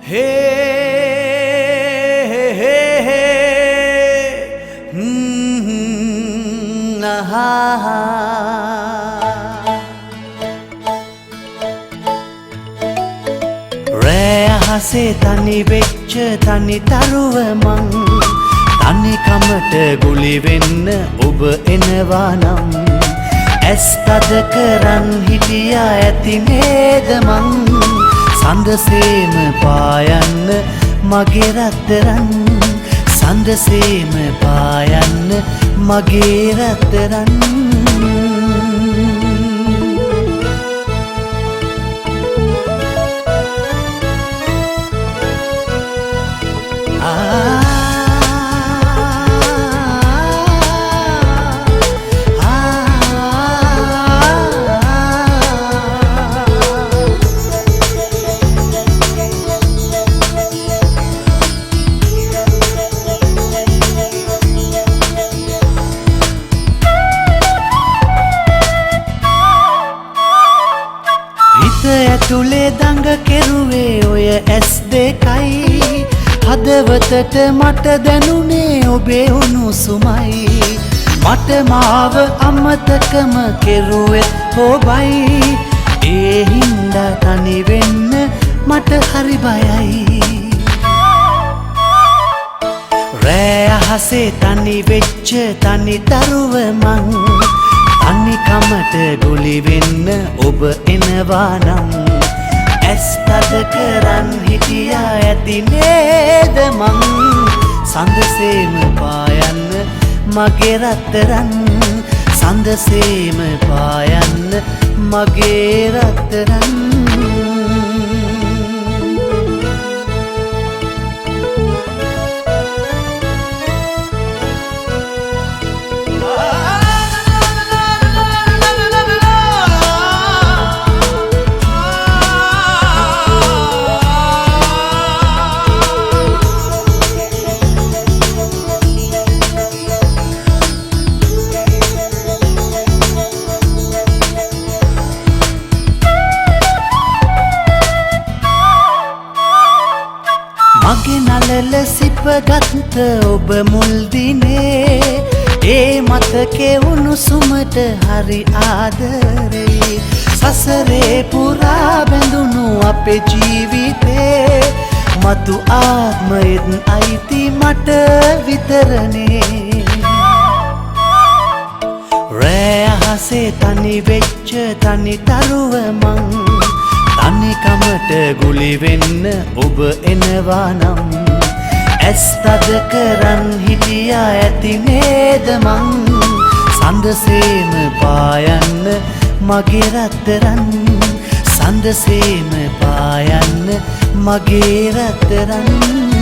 Hey, hey, hey, hey. Aha. Raya hase tani veccha tani taruwa man tani kamata guli wenna oba enawa nam ඇස් තද කරන් හිටියා ඇති නේද මං සඳසේම පායන්න මගේ රත්තරන් සඳසේම පායන්න මගේ රත්තරන් ඇතුලේ දඟ කෙරුවේ ඔය ඇස් දෙකයි හදවතට මට දැනුනේ ඔබේ උණුසුමයි මට මාව අමතකම කෙරුවේ ඔබයි ඒ හින්දා තනි වෙන්න මට හරි බයයි රෑ අහසේ තනි වෙච්ච තනි තරුව මං තනි කමට ගොලි වෙන්න ඔබ එනවා නම් ඇස් තද කරන් හිටියා ඇති නේද මං සඳසේම පායන්න මගේ රත්තරන් සඳසේම පායන්න මගේ රත්තරන් මගේ නලල සිපගත්ත ඔබ මුල් දිනේ ඒ මතකේ උණුසුමට හරි ආදරේ සසරේ පුරා බැඳුණු අපේ ජීවිතේ මතු ආත්මයෙන් අයිති මට විතරනේ රෑ අහසේ තනි වෙච්ච තනි තරුව මං තනි කමට ගුලි වෙන්න ඔබ එනවා නම් ඇස් තද කරන් හිටියා ඇති නේද මං සඳසේම පායන්න මගේ රත්තරන් සඳසේම පායන්න මගේ රත්තරන්